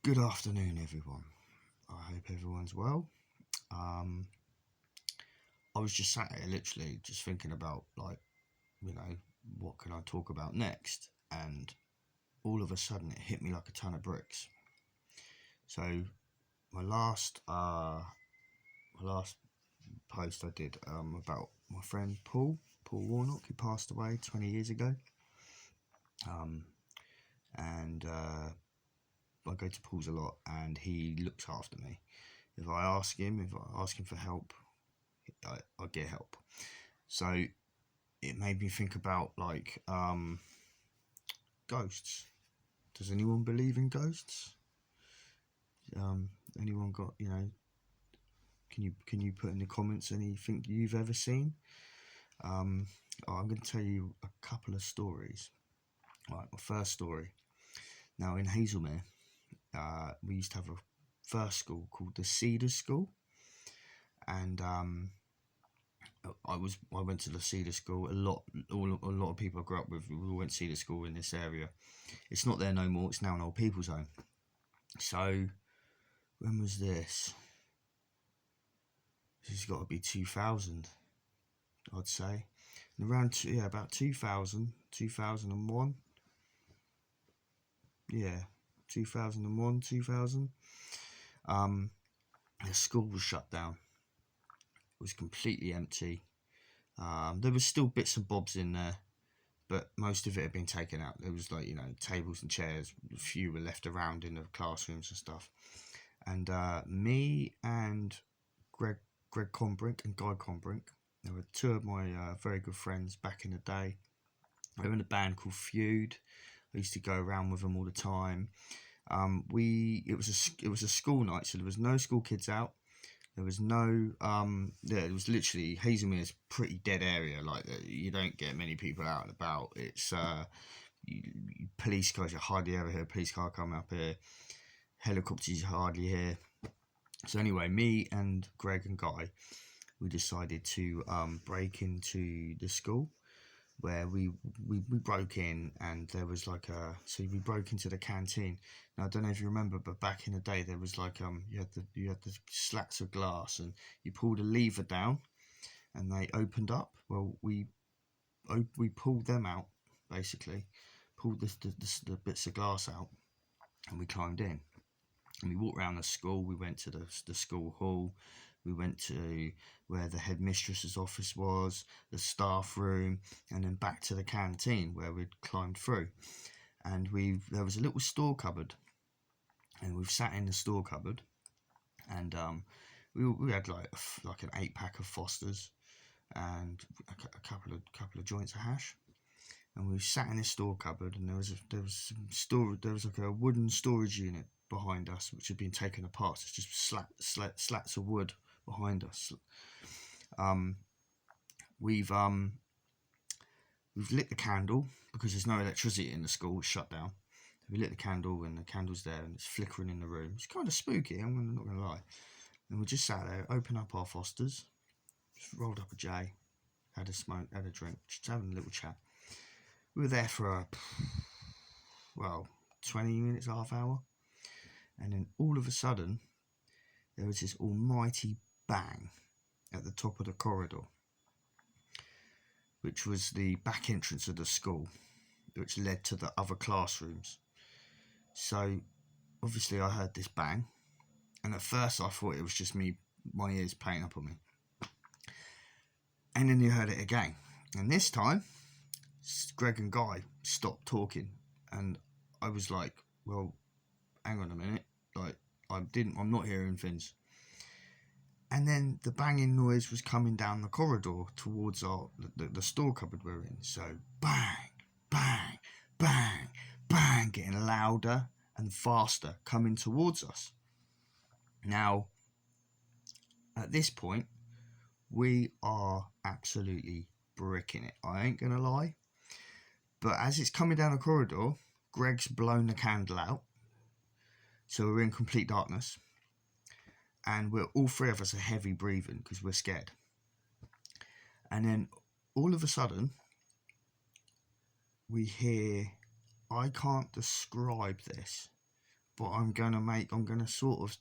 Good afternoon, everyone. I hope everyone's well. I was just sat here, literally, just thinking about, what can I talk about next? And all of a sudden, it hit me like a ton of bricks. So, my last post I did about my friend Paul Warnock, who passed away 20 years ago. And I go to Paul's a lot, and he looks after me. If I ask him for help, I get help. So it made me think about ghosts. Does anyone believe in ghosts? Anyone got Can you put in the comments anything you've ever seen? I'm going to tell you a couple of stories. Right, my first story. Now in Hazelmere, we used to have a first school called the Cedar School, and I went to the Cedar School a lot. A lot of people I grew up with, we went to Cedar School in this area. It's not there no more. It's now an old people's home. So when was this? This has got to be 2000, I'd say. And around about 2000, 2001. Yeah, 2001, 2000. The school was shut down. It was completely empty. There was still bits and bobs in there, but most of it had been taken out. There was tables and chairs. A few were left around in the classrooms and stuff. And me and Greg Combrink and Guy Combrink, they were two of my very good friends back in the day. They were in a band called Feud. I used to go around with them all the time. It was a school night, so there was no school kids out. There was no it was literally, Hazelmere is a pretty dead area. You don't get many people out and about. It's police cars, you hardly ever hear a police car come up here. Helicopters, you hardly hear. So anyway, me and Greg and Guy, we decided to break into the school, where we broke in, and there was we broke into the canteen. Now I don't know if you remember, but back in the day there was you had the slats of glass, and you pulled a lever down and they opened up. Well, we pulled them out, basically pulled the bits of glass out, and we climbed in. And we walked around the school. We went to the school hall. We went to where the headmistress's office was, the staff room, and then back to the canteen where we'd climbed through. And there was a little store cupboard, and we've sat in the store cupboard, and we had like an 8-pack of Fosters and a couple of joints of hash. And we sat in this store cupboard, and there was like a wooden storage unit behind us, which had been taken apart. So it's just slats of wood behind us. We've lit the candle because there's no electricity in the school. It's shut down. We lit the candle, and the candle's there, and it's flickering in the room. It's kind of spooky, I'm not going to lie. And we just sat there, opened up our Fosters, just rolled up a J, had a smoke, had a drink, just having a little chat. We were there for 20 minutes, half hour. And then all of a sudden, there was this almighty bang at the top of the corridor, which was the back entrance of the school, which led to the other classrooms. So, obviously, I heard this bang, and at first I thought it was just my ears playing up on me. And then you heard it again, and this time, Greg and Guy stopped talking, and I was like, well, hang on a minute, I'm not hearing things. And then the banging noise was coming down the corridor towards the store cupboard we're in. So bang, bang, bang, bang, getting louder and faster, coming towards us. Now, at this point, we are absolutely bricking it. I ain't gonna lie. But as it's coming down the corridor, Greg's blown the candle out. So we're in complete darkness. And all three of us are heavy breathing because we're scared. And then all of a sudden, we hear, I can't describe this, but I'm gonna sort of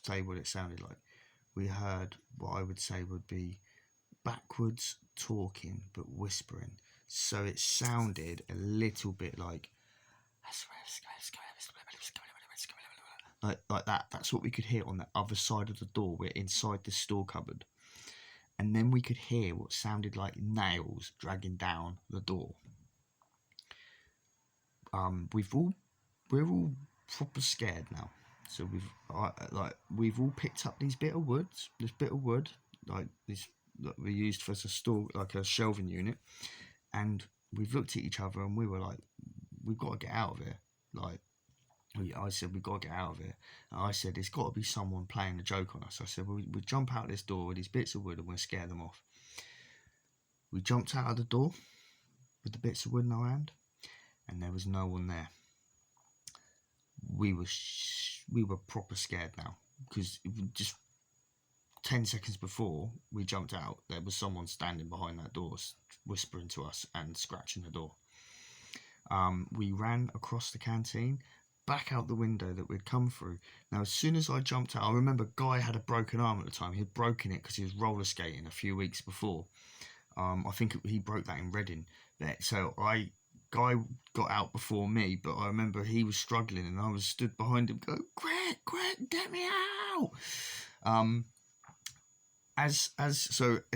say what it sounded like. We heard what I would say would be backwards talking but whispering. So it sounded a little bit like that. That's what we could hear on the other side of the door. We're inside the store cupboard. And then we could hear what sounded like nails dragging down the door. We're all proper scared now. So we've all picked up this bit of wood, like this that we used for a store, like a shelving unit, and we've looked at each other and we were like, we've got to get out of here. Like, I said, we've got to get out of here. And I said, there's got to be someone playing a joke on us. I said, we jump out this door with these bits of wood and we'll scare them off. We jumped out of the door with the bits of wood in our hand, and there was no one there. We were proper scared now, because just 10 seconds before we jumped out, there was someone standing behind that door whispering to us and scratching the door. We ran across the canteen, back out the window that we'd come through. Now, as soon as I jumped out, I remember Guy had a broken arm at the time. He had broken it because he was roller skating a few weeks before. I think he broke that in Reading. So Guy got out before me, but I remember he was struggling and I was stood behind him, go, Greg, get me out. As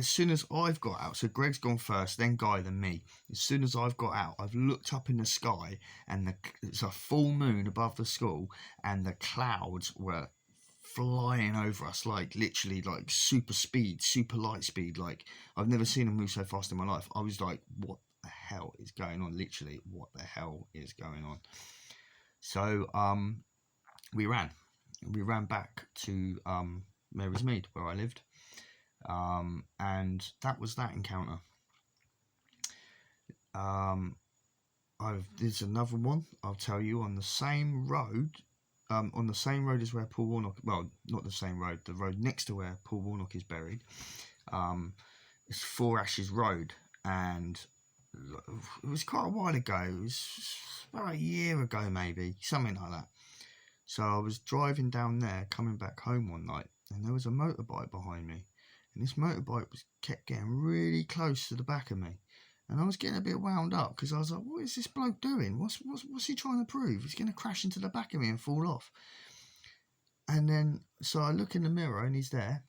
soon as I've got out, so Greg's gone first, then Guy, then me. As soon as I've got out, I've looked up in the sky, and it's a full moon above the school, and the clouds were flying over us, like literally, like super speed, super light speed. Like, I've never seen them move so fast in my life. I was like, what the hell is going on? Literally, what the hell is going on? So we ran back to Mary's Mead, where I lived. And that was that encounter. There's another one I'll tell you on the same road. On the same road as where Paul Warnock, well, not the same road, the road next to where Paul Warnock is buried. It's Four Ashes Road, and it was quite a while ago. It was about a year ago, maybe, something like that. So I was driving down there, coming back home one night, and there was a motorbike behind me. And this motorbike kept getting really close to the back of me, and I was getting a bit wound up because I was like, "What is this bloke doing? What's he trying to prove? He's going to crash into the back of me and fall off." And then, so I look in the mirror, and he's there,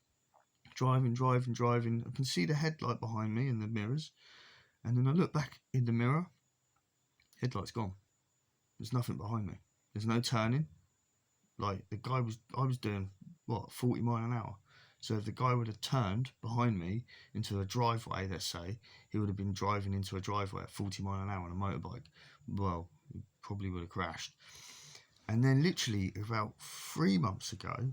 driving. I can see the headlight behind me in the mirrors, and then I look back in the mirror. Headlight's gone. There's nothing behind me. There's no turning. Like, I was doing 40 miles an hour. So if the guy would have turned behind me into a driveway, let's say, he would have been driving into a driveway at 40 miles an hour on a motorbike. Well, he probably would have crashed. And then literally about 4 months ago,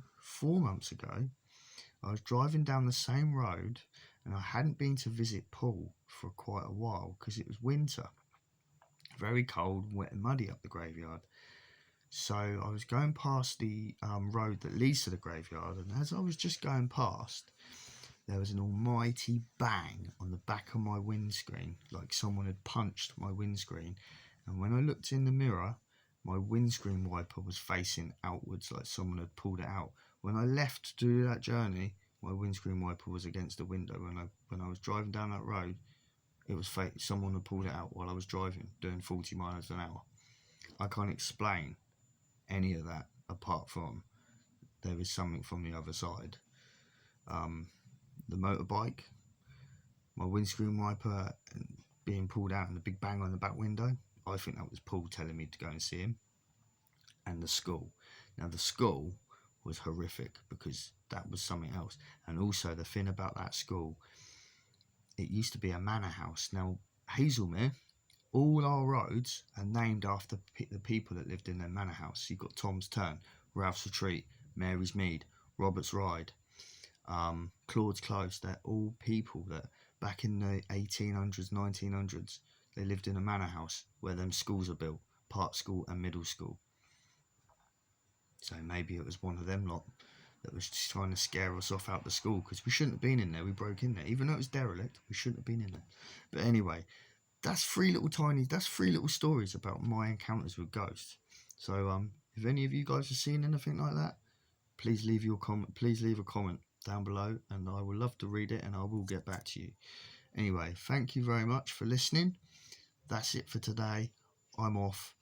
I was driving down the same road, and I hadn't been to visit Paul for quite a while because it was winter. Very cold, wet and muddy up the graveyard. So I was going past the road that leads to the graveyard, and as I was just going past, there was an almighty bang on the back of my windscreen, like someone had punched my windscreen. And when I looked in the mirror, my windscreen wiper was facing outwards, like someone had pulled it out. When I left to do that journey, my windscreen wiper was against the window. When I was driving down that road, it was fake. Someone had pulled it out while I was driving, doing 40 miles an hour. I can't explain any of that apart from there is something from the other side. The motorbike, my windscreen wiper being pulled out, and the big bang on the back window, I think that was Paul telling me to go and see him. And the school. Now, the school was horrific because that was something else. And also the thing about that school, it used to be a manor house. Now, Hazelmere, all our roads are named after the people that lived in their manor house. You've got Tom's Turn, Ralph's Retreat, Mary's Mead, Robert's Ride, Claude's Close. They're all people that back in the 1800s, 1900s, they lived in a manor house where them schools are built, part school and middle school. So maybe it was one of them lot that was just trying to scare us off out the school, because we shouldn't have been in there. We broke in there, even though it was derelict. We shouldn't have been in there. But anyway, that's three little stories about my encounters with ghosts. So If any of you guys have seen anything like that, please leave your comment. Please leave a comment down below, and I will love to read it, and I will get back to you. Anyway, thank you very much for listening. That's it for today. I'm off.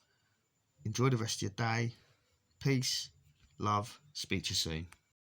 Enjoy the rest of your day. Peace, love, speak to you soon.